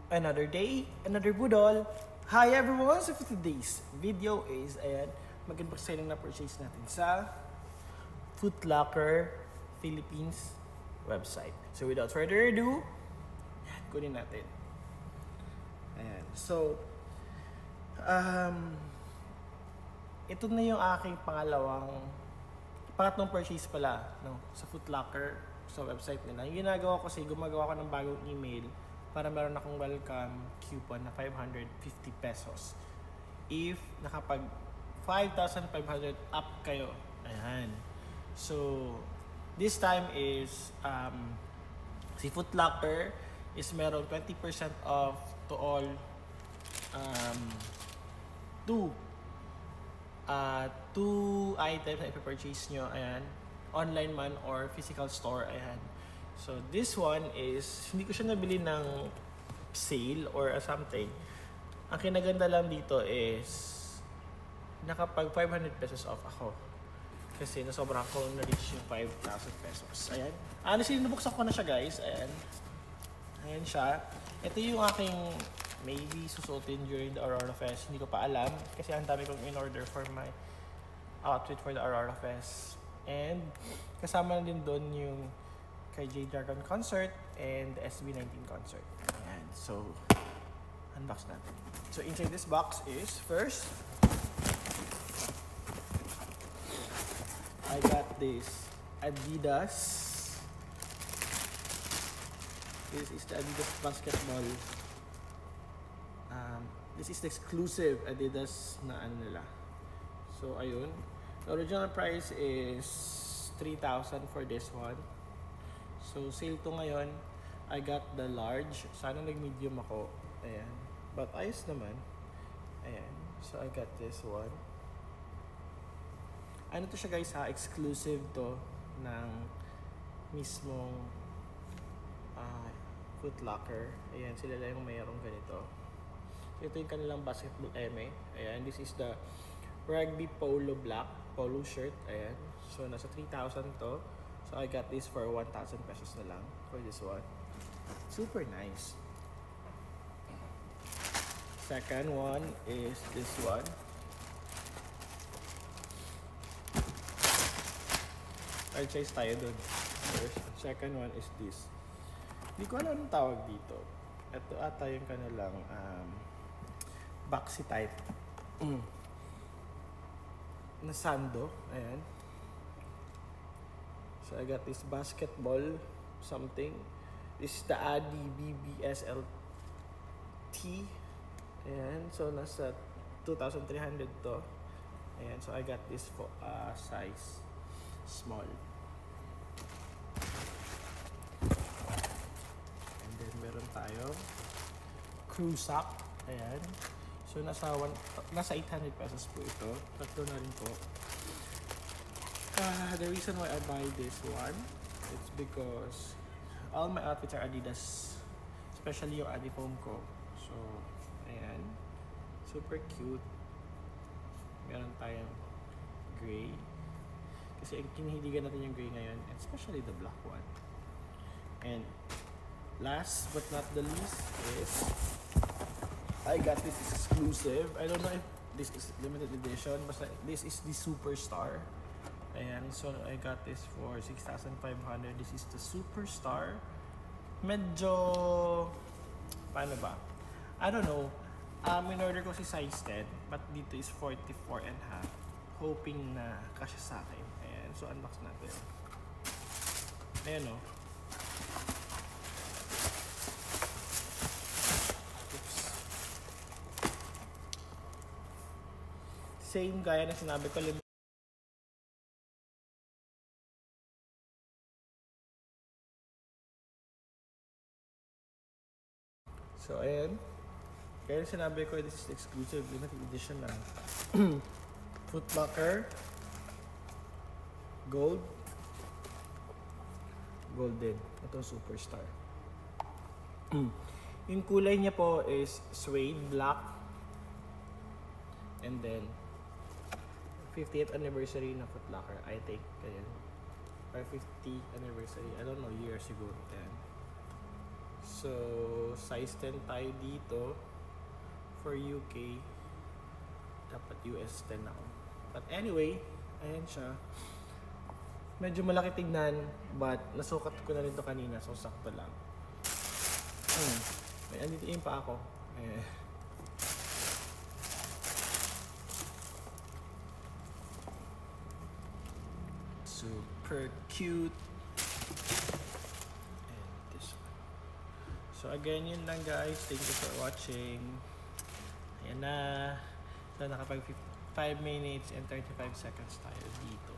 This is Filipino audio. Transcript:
Another day, another budol. Hi everyone! So for today's video is, mag-unboxing na purchase natin sa Foot Locker Philippines website. So without further ado, kunin natin. Ayan. So, ito na yung aking pangatlong purchase pala, no, sa Foot Locker sa website nila. Yung ginagawa ko kasi gumagawa ko ng bagong email para meron akong welcome coupon na 550 pesos if nakapag 5,500 up kayo. Ayan. So, this time is si Foot Locker is meron 20% off to all two items na ipapurchase nyo. Ayan. Online man or physical store. Ayan. So, this one is, hindi ko siya nabili ng sale or something. Ang kinaganda lang dito is, nakapag 500 pesos off ako. Kasi nasobrang ko na-reach yung 5,000 pesos. Ayan. Honestly, nabuksan ko na siya, guys. Ayan. Ayan siya. Ito yung aking maybe susuotin during the Aurora Fest. Hindi ko pa alam. Kasi ang dami kong in-order for my outfit for the Aurora Fest. And kasama na din doon yung kay J-Dragon concert and the SB19 concert. Ayan. So, unbox natin. So, inside this box is, first, I got this Adidas. This is the Adidas basketball. This is the exclusive Adidas na ano nila. So, ayun. The original price is 3,000 for this one. So, sale to ngayon. I got the large. Sana nag-medium ako. Ayan. But ayos naman. Ayan. So, I got this one. Ano to siya, guys, ha? Exclusive to ng mismong Foot Locker. Ayan. Sila lang yung mayroong ganito. So, ito yung kanilang basketball eme. Ayan. This is the rugby polo black. Polo shirt. Ayan. So, nasa 3,000 to. So, I got this for 1,000 pesos na lang for this one. Super nice. Second one is this one. Purchase tayo dun. First. Second one is this. Hindi ko alam anong tawag dito. Ito ata yung kanilang boxy type. Na sando. Ayan. So, I got this basketball something. This is the Adi BBSLT. Ayan. So, nasa 2,300 to. Ayan. So, I got this for size small. And then, meron tayo crew sock. Ayan. So, nasa 800 pesos po ito. Tatlo na rin po. The reason why I buy this one, it's because all my outfits are Adidas, especially yung Adifoam ko. So, ayan, super cute. Meron tayong gray, kasi kinihiligan natin yung gray ngayon, especially the black one. And last but not the least is, I got this exclusive. I don't know if this is limited edition, but this is the Superstar. Ayan, so I got this for 6,500. This is the Superstar. Medyo, paano ba? I don't know. In-order ko si size 10, but dito is 44 and a half. Hoping na kasya sa akin. Ayan, so unbox natin. Ayan, o. Same gaya na sinabi ko, so, ayan. Kaya sinabi ko, this is exclusive, limited edition lang. Foot Locker. Gold. Golden. Ito, Superstar. Yung kulay niya po is suede black. And then, 50th anniversary na Foot Locker, I think. Ayan. Or 50th anniversary. I don't know, years siguro. Ayan. So, size 10 tayo dito. For UK, dapat US 10 ako. But anyway, ayan siya. Medyo malaki tignan, but nasukat ko na rin to kanina, so sakto lang. May andito pa ako. Super cute. And this one. So again, yun lang guys. Thank you for watching. Ayan na. So nakapag 5 minutes and 35 seconds tayo dito.